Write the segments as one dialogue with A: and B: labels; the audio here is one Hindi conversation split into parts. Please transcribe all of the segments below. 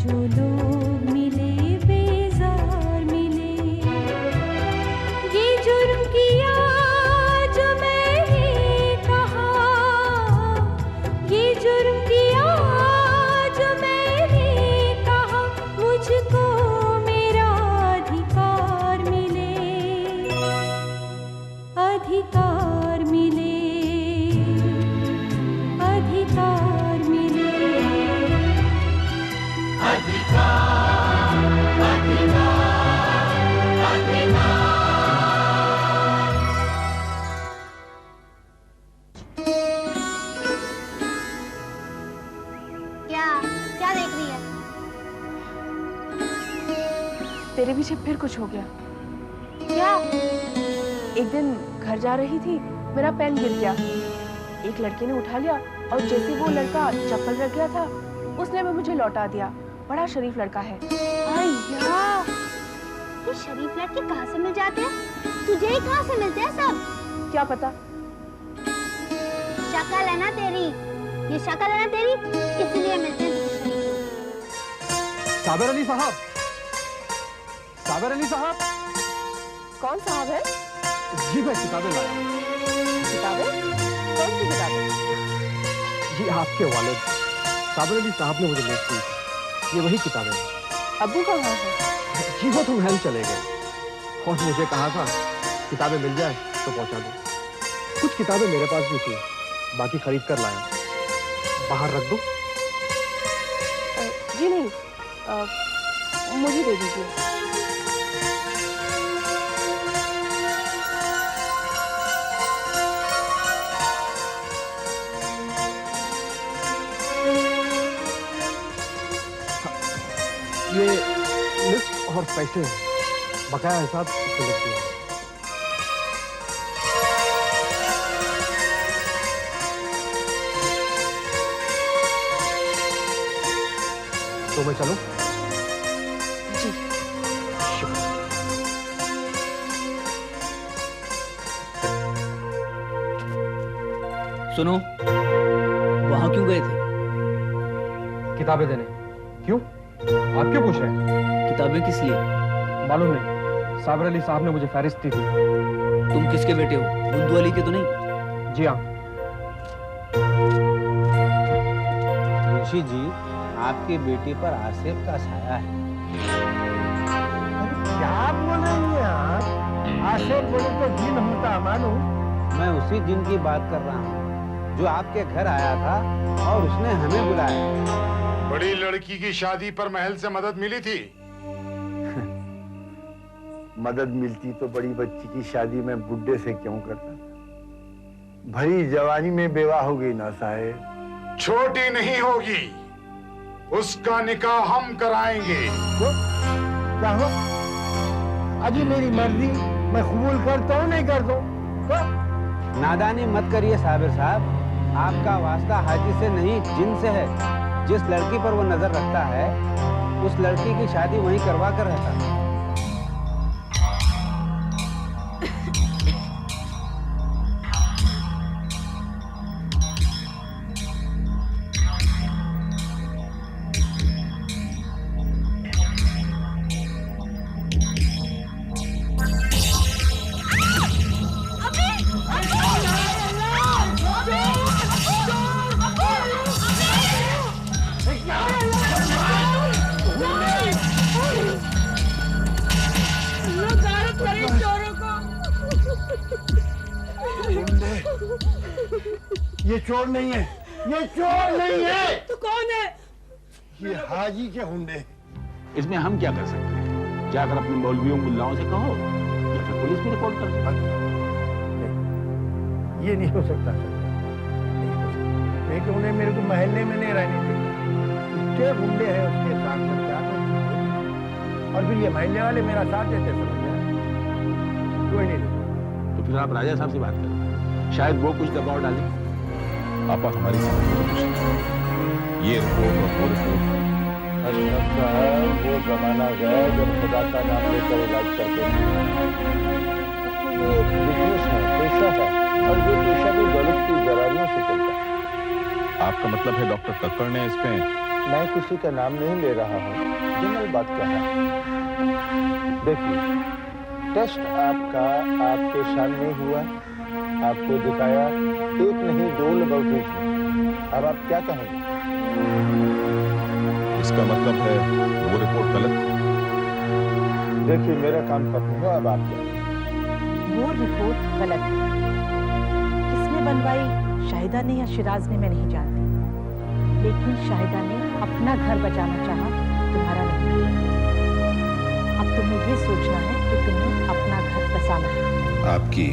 A: जो लोग मिले बेजार मिले, ये जुर्म किया जो मैंने कहा, ये जुर्म किया जो मैंने कहा, मुझको मेरा अधिकार मिले, अधिकार मिले, अधिकार मिले, अधिकार, अधिकार, अधिकार।
B: क्या क्या देख रही है?
C: तेरे पीछे फिर कुछ हो गया।
B: क्या?
C: एक दिन घर जा रही थी, मेरा पेन गिर गया, एक लड़के ने उठा लिया और जैसे वो लड़का चप्पल रख गया था, उसने भी मुझे लौटा दिया। बड़ा शरीफ लड़का है।
B: अय्या, ये शरीफ लड़के कहाँ से मिल जाते हैं? तुझे ही कहाँ से मिलते हैं सब?
C: क्या पता।
B: शक्ल है ना तेरी, ये शक्ल है ना तेरी, इसलिए मिलते हैं तुझे शरीफ।
D: साबिर अली साहब, साबिर अली साहब।
C: कौन साहब है?
D: जी मैं किताबें लाया।
C: किताबें? कौन सी किताबें?
D: जी आपके वालिद साबिर अली साहब ने मुझे लिस्ट दी थी, ये वही किताबें हैं।
C: अब्बू कहाँ है?
D: जी वो तो महल चले गए और मुझे कहा था किताबें मिल जाए तो पहुंचा दो। कुछ किताबें मेरे पास भी थी, बाकी खरीद कर लाया। बाहर रख दो?
C: जी नहीं, मुझे दे दीजिए।
D: ये लिस्ट और पैसे हैं, बकाया हिसाब इसमें लिख दिया। तो मैं चलूं?
C: जी।
E: सुनो, वहां क्यों गए थे?
D: किताबें देने। क्यों? आप क्यों पूछ रहे हैं?
E: किताबें किस लिए?
D: मालूम नहीं, साबिर अली साहब ने मुझे फहरिस्त दी थी।
E: तुम किसके बेटे हो? बुद्धू अली के तो नहीं?
D: जी हाँ।
F: मुंशी जी, आपके बेटे पर आसिफ का साया है।
G: क्या बोल रही हैं आप? आसिफ बोले तो जिन होता मानो।
F: मैं उसी जिन की बात कर रहा हूँ जो आपके घर आया था और उसने हमें बुलाया।
H: बड़ी लड़की की शादी पर महल से मदद मिली थी।
G: मदद मिलती तो बड़ी बच्ची की शादी में बुड्ढे से क्यों करता? भरी जवानी में बेवा हो गई ना साहेब।
H: छोटी नहीं होगी, उसका निकाह हम कराएंगे।
G: तो क्या हो? अजी मेरी मर्जी, मैं कबूल करता हूँ नहीं करता हूँ। तो
F: नादानी मत करिए साबिर साहब, आपका वास्ता हाजी से नहीं जिन से है। जिस लड़की पर वो नजर रखता है, उस लड़की की शादी वहीं करवा कर रहता है।
G: ये चोर नहीं है, ये चोर नहीं है।
I: तो कौन है?
G: ये हाजी के हुंडे।
J: इसमें हम क्या कर सकते हैं? जाकर अपने मौलवियों मुल्लाओं से कहो या फिर पुलिस में रिपोर्ट कर सकते।
G: ये नहीं हो सकता सर, नहीं हो सकता। क्योंकि उन्हें मेरे को महल्ले में नहीं रहने थे। इतने गुंडे हैं उसके साथ में, क्या और फिर ये महल्ले वाले मेरा साथ देते समझ गया। कोई नहीं।
J: तो फिर आप राजा साहब से बात करें, शायद वो कुछ दबाव डालें। आपा हमारी समझ ये रिपोर्ट और वो रिपोर्ट।
G: अशरफ साहब, वो जमाना गया जब खुदा का नाम लेकर इलाज करते थे। ये बिजनेस है, पेशा है, और ये पेशा भी दौलत की जरारियों से चलता है।
J: आपका मतलब है डॉक्टर कक्कड़ ने इस पे
G: मैं किसी का नाम नहीं ले रहा हूँ, जनरल बात क्या है। देखिए, टेस्ट आपका आपके सामने हुआ, आपको दिखाया, एक नहीं दो लेबोरेटरीज में। अब आप क्या कहेंगे?
J: इसका मतलब है वो रिपोर्ट गलत थी।
G: देखिए, मेरा काम खत्म हुआ, अब आप क्या?
I: वो रिपोर्ट गलत है। किसने बनवाई, शाहिदा ने या शिराज ने, मैं नहीं जानती, लेकिन शाहिदा ने अपना घर बचाना चाहा, तुम्हारा नहीं। अब तुम्हें ये सोचना है कि तुम्हें अपना घर बसाना है।
J: आपकी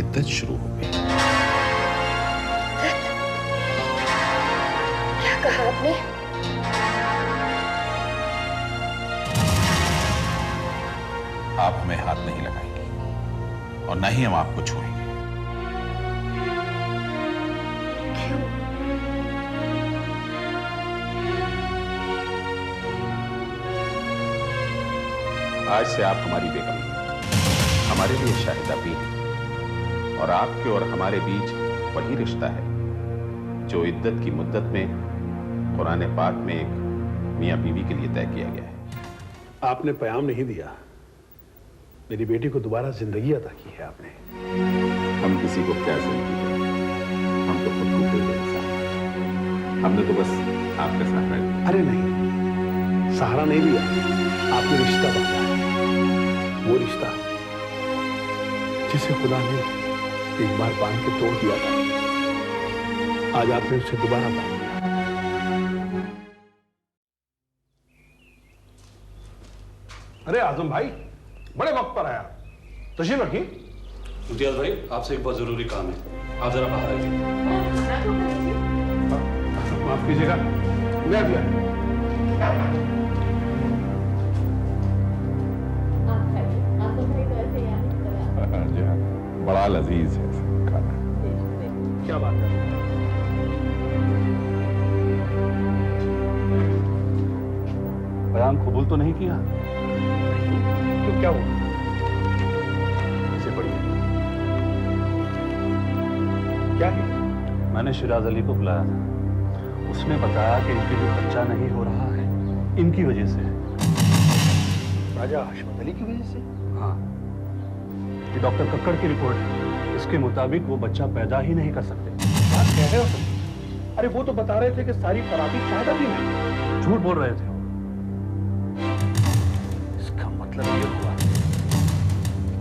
J: इद्दत शुरू हो गई।
B: क्या कहा आपने?
J: आप हमें हाथ नहीं लगाएंगे और न ही हम आपको छुएंगे।
B: क्यों?
J: आज से आप हमारी बेगम हैं, हमारे लिए शाहिदा भी है, और आपके और हमारे बीच वही रिश्ता है जो इद्दत की मुद्दत में कुरान पाक में एक मियां बीवी के लिए तय किया गया है।
K: आपने प्याम नहीं दिया, मेरी बेटी को दोबारा जिंदगी अता की है आपने।
J: हम किसी को क्या जिंदगी दें, हम तो खुद टूटे हुए इंसान। हमने तो बस आपका सहारा दिया।
K: अरे नहीं, सहारा नहीं दिया, आपने रिश्ता बांधा है। वो रिश्ता जिसे खुदा ने एक बार बांध के तोड़ दिया था, आज आपने उसे दोबारा बांध दिया। अरे आजम भाई, बड़े वक्त पर आया, तशरीफ रखिए।
L: इम्तियाज भाई, आपसे एक बहुत जरूरी काम है, आप जरा बाहर आइए।
K: माफ कीजिएगा, मैं अभी आया।
J: बड़ा लजीज है खाना।
K: क्या बात है?
L: बयान कबूल तो नहीं किया?
K: तो क्या हुआ? इसे पढ़िए। क्या है?
L: मैंने शिराज अली को बुलाया था, उसने बताया कि इनके लिए बच्चा नहीं हो रहा है, इनकी वजह से।
K: राजा हशमत अली की वजह से?
L: हाँ, ये डॉक्टर कक्कड़ की रिपोर्ट है, इसके मुताबिक वो बच्चा पैदा ही नहीं कर सकते।
K: बात कह रहे हो तुम? अरे वो तो बता रहे थे कि सारी खराबी शाहिदा की है।
L: झूठ बोल रहे थे।
K: इसका मतलब ये हुआ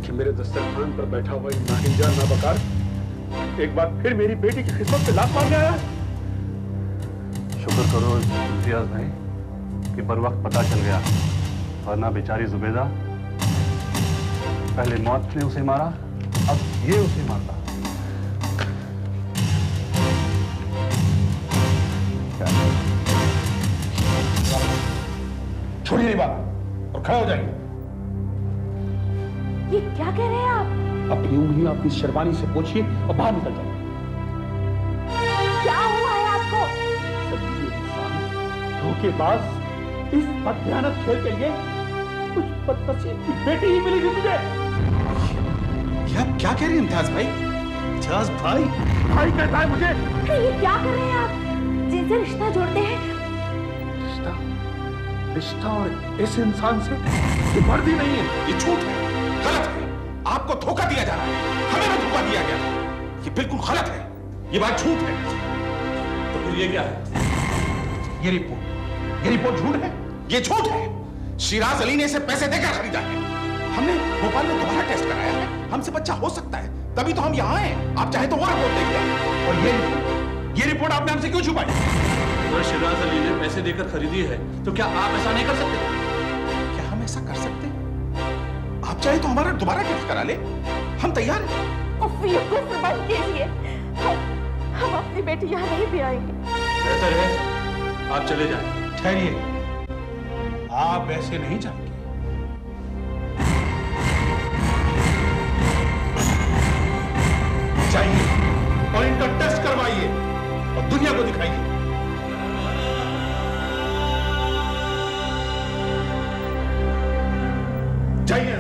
K: कि मेरे दस्तरखान पर बैठा हुआ नाहिंजा नाबकार एक बार फिर मेरी बेटी की किस्मत पे लात मारने आया।
L: शुक्र करो इम्तियाज भाई कि बर वक्त पता चल गया, वरना बेचारी जुबैदा, पहले मौत ने उसे मारा, अब ये उसे मारता।
K: छोड़िए बात और खड़े हो जाइए।
I: ये क्या कह रहे हैं आप?
K: अपनी उंगलियां अपनी शेरवानी से पोंछिए और बाहर निकल जाइए।
I: क्या हुआ है आपको?
K: धोखेबाज, इस बदभयानक खेल के लिए कुछ बदनसीब की बेटी ही मिलेगी मुझे।
J: क्या क्या कह रहे हैं इम्तियाज भाई? इम्तियाज भाई?
K: भाई कहता है मुझे।
I: ये क्या कर रहे हैं आप? जिनसे रिश्ता जोड़ते हैं।
K: रिश्ता? रिश्ता और इस इंसान से ये मर्द ही नहीं है।
J: ये झूठ है, गलत है। आपको धोखा दिया जा रहा है, हमें भी धोखा दिया गया। ये बिल्कुल गलत है, ये बात झूठ है।
L: तो फिर ये क्या है?
K: ये रिपोर्ट झूठ है।
J: ये झूठ है। शिराज अली ने इसे पैसे देकर खरीदा है। हमने भोपाल में दोबारा टेस्ट कराया है, हमसे बच्चा हो सकता है, तभी तो हम यहाँ आए। आप चाहे तो वो रिपोर्ट देख लें।
K: और ये रिपोर्ट आपने हमसे क्यों छुपाई?
L: अगर शिराज अली ने पैसे देकर खरीदी है तो क्या आप ऐसा नहीं कर सकते?
J: क्या हम ऐसा कर सकते? आप चाहे तो हमारा दोबारा टेस्ट करा ले, हम तैयार हैं।
I: ये कुफ्र बंद कीजिए। हम अपनी बेटी यहाँ नहीं भी आएंगे।
L: बेहतर है आप चले जाएं।
K: ठहरिए, आप ऐसे नहीं जाएंगे। जाइए और इनका टेस्ट करवाइए और दुनिया को दिखाइए। जाइए।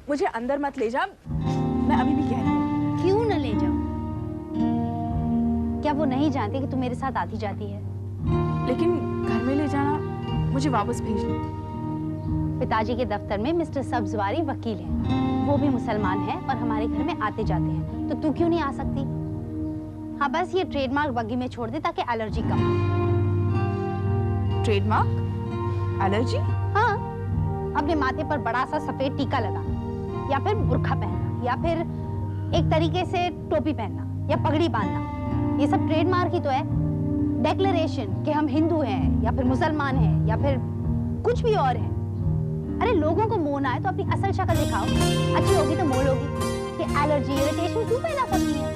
C: मुझे अंदर मत ले जा, मैं अभी भी कह रही हूँ।
B: क्यों न ले जाऊं? क्या वो नहीं जानती कि तू मेरे साथ आती जाती है?
C: लेकिन घर में ले जाना, मुझे वापस भेज दो।
B: पिताजी के दफ्तर में मिस्टर सब्जवारी वकील हैं। वो भी मुसलमान हैं और हमारे घर में आते जाते हैं, तो तू क्यों नहीं आ सकती? हाँ, बस ये ट्रेडमार्क बग्गी में छोड़ दे ताकि एलर्जी कम हो।
C: ट्रेडमार्क? एलर्जी?
B: हाँ, अपने माथे पर बड़ा सा सफेद टीका लगाना, या फिर बुर्खा पहनना, या फिर एक तरीके से टोपी पहनना या पगड़ी बांधना, ये सब ट्रेडमार्क ही तो है। डेक्लेरेशन कि हम हिंदू हैं या फिर मुसलमान हैं या फिर कुछ भी और है। अरे लोगों को मोह ना आए तो अपनी असल शक्ल दिखाओ, अच्छी होगी तो मोह लोगी। कि एलर्जी इरिटेशन क्यों पैदा करती है?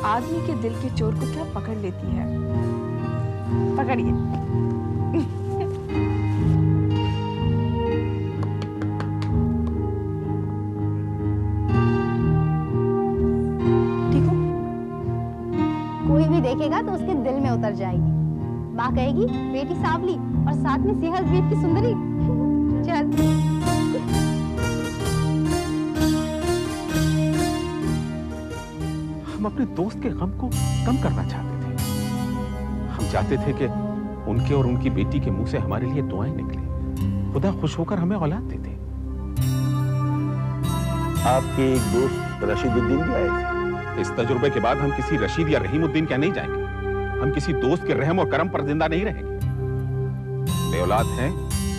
C: आदमी के दिल के चोर को क्या पकड़ लेती है? पकड़िए। ठीक हो?
B: कोई भी देखेगा तो उसके दिल में उतर जाएगी। माँ कहेगी बेटी सांवली और साथ में सेहत द्वीप की सुंदरी। चल।
J: हम अपने दोस्त के गम को कम करना चाहते थे। हम चाहते थे कि उनके और उनकी बेटी के मुंह से हमारे लिए दुआएं निकले, खुदा खुश होकर हमें औलाद देते।
K: आपके एक दोस्त रशीदुद्दीन भी आए थे।
J: इस तजुर्बे के बाद हम किसी रशीद या रहीमुद्दीन क्या नहीं जाएंगे। हम किसी दोस्त के रहम और करम पर जिंदा नहीं रहेंगे। बेऔलाद हैं,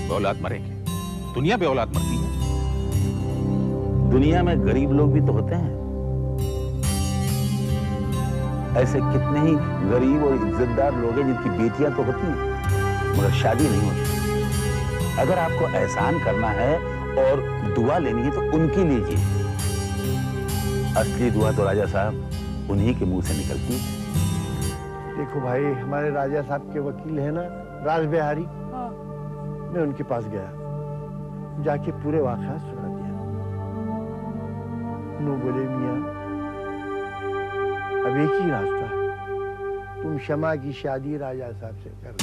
J: बेऔलाद मरेंगे। दुनिया बेऔलाद मरती है।
K: दुनिया में गरीब लोग भी तो होते हैं। ऐसे कितने ही गरीब और इज्जतदार लोग हैं जिनकी बेटियां तो होती हैं मगर शादी नहीं होती। अगर आपको एहसान करना है और दुआ लेनी है तो उनकी लीजिए। असली दुआ तो राजा साहब उन्हीं के मुंह से निकलती है।
G: देखो भाई, हमारे राजा साहब के वकील है ना राज बिहारी, मैं उनके पास गया, जाके पूरे वाक़या सुना दिया। नो बोले मियां, अब एक ही रास्ता है, तुम शमा की शादी राजा साहब से कर लो।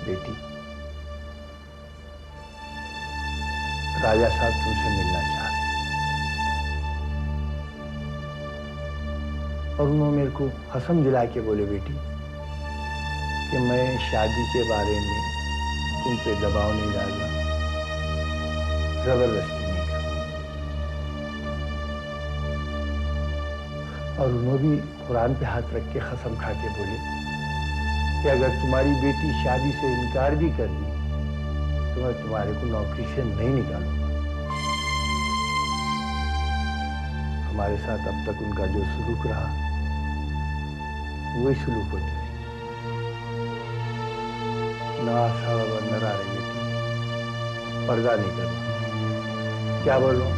G: बेटी, राजा साहब तुमसे मिलना चाह रहे हैं और उन्होंने मेरे को कसम दिला के बोले बेटी कि मैं शादी के बारे में तुम पे दबाव नहीं डालूंगा, जबरदस्ती नहीं करूंगा। और उन्होंने भी कुरान पे हाथ रख के कसम खा के बोले कि अगर तुम्हारी बेटी शादी से इनकार भी कर दी तो मैं तुम्हारे को नौकरी से नहीं निकालूंगा। हमारे साथ अब तक उनका जो सलूक रहा वही सलूक होती है। नासा व नरा रही बेटी, पर्दा नहीं करना। क्या बोलो?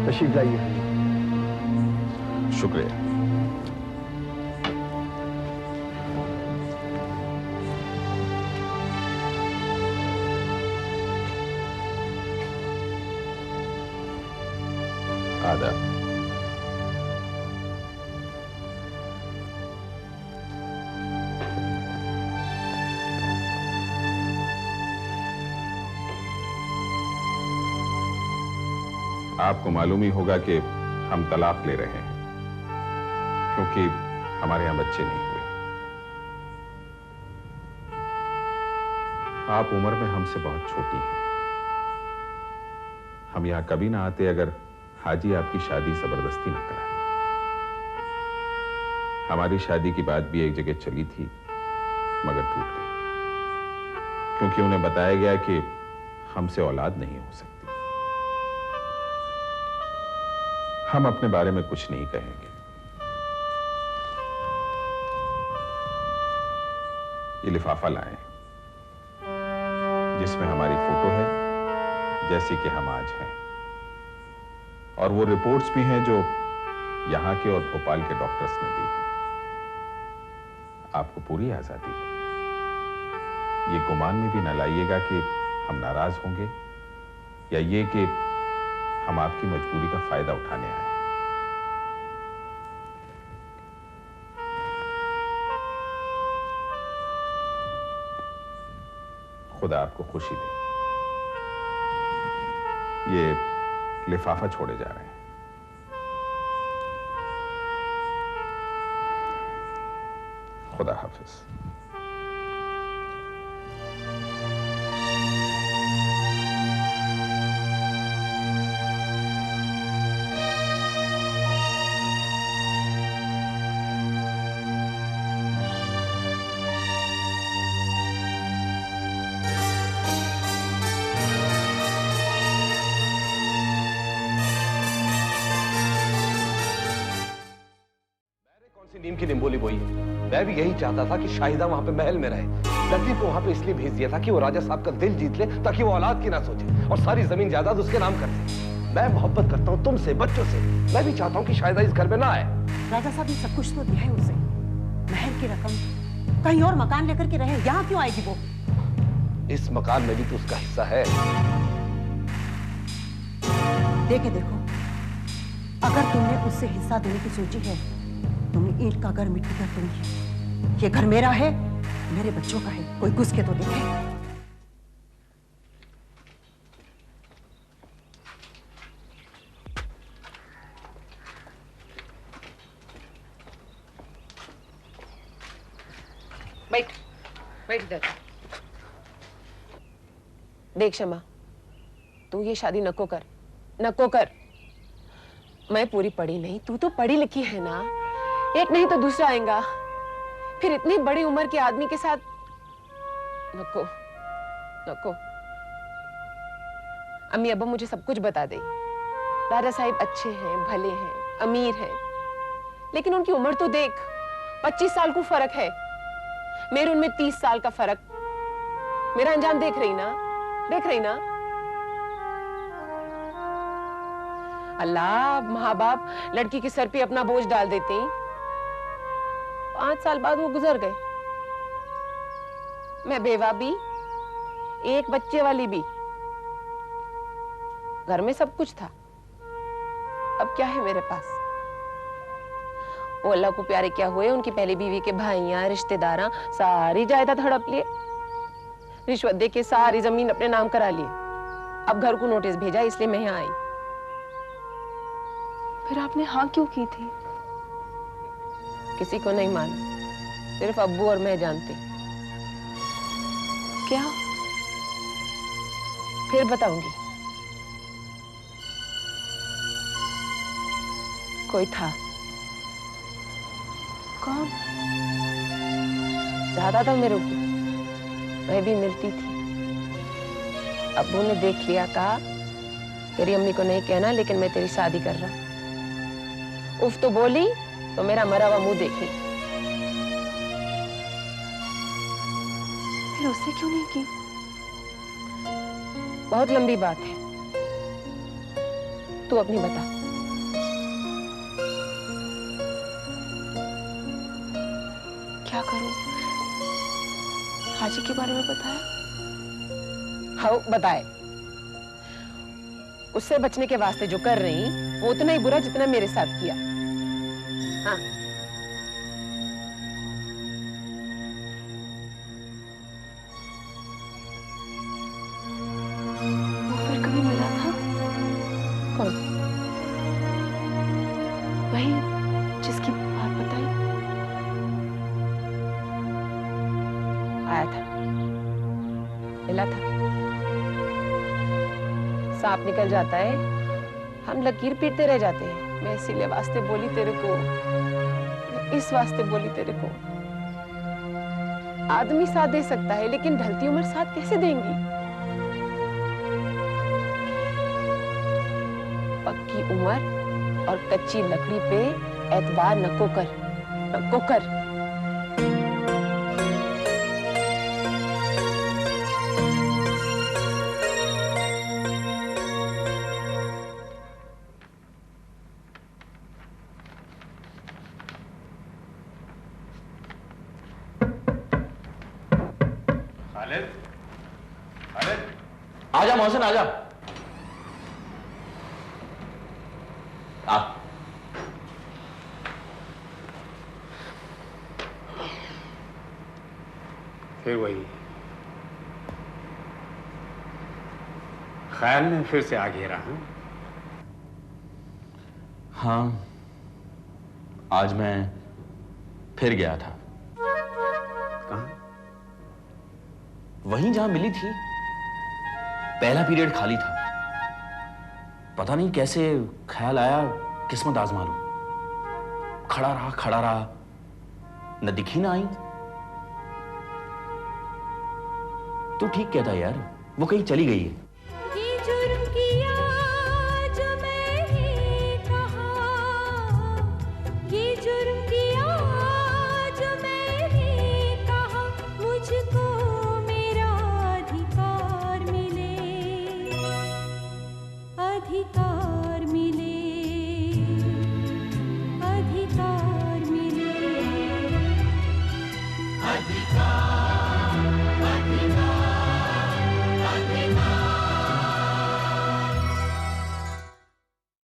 G: तशरीफ लाइए।
J: शुक्रिया। आदाब। आपको मालूम ही होगा कि हम तलाक ले रहे हैं क्योंकि हमारे यहां बच्चे नहीं हुए। आप उम्र में हमसे बहुत छोटी हैं। हम यहां कभी ना आते अगर हाजी आपकी शादी जबरदस्ती ना कराते। हमारी शादी की बात भी एक जगह चली थी मगर टूट गई क्योंकि उन्हें बताया गया कि हमसे औलाद नहीं हो सकती। हम अपने बारे में कुछ नहीं कहेंगे। ये लिफाफा लाए जिसमें हमारी फोटो है जैसे कि हम आज हैं, और वो रिपोर्ट्स भी हैं जो यहां के और भोपाल के डॉक्टर्स ने दी हैं। आपको पूरी आजादी है, ये गुमान में भी न लाइएगा कि हम नाराज होंगे या ये कि हम आपकी मजबूरी का फायदा उठाने आए। खुदा आपको खुशी दे। ये लिफाफा छोड़े जा रहे हैं। खुदा हाफिज।
M: नीम की निम्बोली बोई है। मैं भी यही चाहता था कि शाहिदा वहां पे महल में रहे। लतीफ को वहां पे इसलिए भेज दिया था कि वो राजा साहब का दिल जीत ले, ताकि वो औलाद की ना सोचे और सारी जमीन जायदाद उसके नाम कर दे। मैं मोहब्बत करता हूँ तुमसे, बच्चों से। मैं भी चाहता हूँ कि शाहिदा इस घर में ना आए।
I: राजा साहब ने सब कुछ तो दिया है उसे, महल की रकम, कहीं और मकान लेकर के रहे, यहाँ क्यों आएगी वो?
M: इस मकान में भी तो उसका हिस्सा है।
I: देखो, अगर तुमने उससे हिस्सा देने की सोची है, तुमने ईंट का घर मिट्टी कर दूंगी। ये घर मेरा है, मेरे बच्चों का है, कोई घुस के तो देखे।
C: बैठ इधर। देख शमा, तू ये शादी नको कर। मैं पूरी पढ़ी नहीं, तू तो पढ़ी लिखी है ना। एक नहीं तो दूसरा आएगा, फिर इतनी बड़ी उम्र के आदमी के साथ नको। अम्मी अब्बा मुझे सब कुछ बता दे। राजा साहिब अच्छे हैं, भले हैं, अमीर हैं, लेकिन उनकी उम्र तो देख, 25 साल को फर्क है। मेरे उनमें 30 साल का फर्क। मेरा अंजाम देख रही ना? अल्लाह, माँ बाप लड़की के सर पे अपना बोझ डाल देते हैं। 5 साल बाद वो गुजर गए। मैं बेवा भी, एक बच्चे वाली भी। घर में सब कुछ था, अब क्या है मेरे पास? वो अल्लाह को प्यारे क्या हुए, उनकी पहली बीवी के भाइयां, रिश्तेदार सारी जायदाद हड़प लिए, रिश्वत दे के सारी जमीन अपने नाम करा लिए। अब घर को नोटिस भेजा, इसलिए मैं यहाँ आई।
N: फिर आपने हाँ क्यों की थी?
C: किसी को नहीं माना, सिर्फ अब्बू और मैं जानते।
N: क्या?
C: फिर बताऊंगी। कोई था।
N: कौन?
C: ज्यादा था मेरे ऊपर, मैं भी मिलती थी। अब्बू ने देख लिया, कहा तेरी अम्मी को नहीं कहना, लेकिन मैं तेरी शादी कर रहा। उफ तो बोली तो मेरा मरा हुआ मुंह देखी।
N: फिर उससे क्यों नहीं की?
C: बहुत लंबी बात है, तू अपनी बता।
N: क्या करूं? हाजी के बारे में बताया?
C: हाँ बताए। उससे बचने के वास्ते जो कर रही, वो उतना ही बुरा जितना मेरे साथ किया। हाँ।
N: वो फिर कभी मिला था?
C: कौन?
N: वही जिसकी बात बताई।
C: आया था, मिला था। सांप निकल जाता है, हम लकीर पीटते रह जाते हैं। मैं इसीलिए वास्ते बोली तेरे को, इस वास्ते बोली तेरे को। आदमी साथ दे सकता है, लेकिन ढलती उम्र साथ कैसे देंगी? पक्की उम्र और कच्ची लकड़ी पे एतबार नको कर।
O: मोहसिन आजा। आ
F: फिर वही ख्याल ने फिर से आ घेरा।
O: हाँ, आज मैं फिर गया था।
F: कहाँ?
O: वहीं जहां मिली थी। पहला पीरियड खाली था। पता नहीं कैसे ख्याल आया, किस्मत आजमा लूं। खड़ा रहा, न दिखी ना आई। तू ठीक कहता यार, वो कहीं चली गई है।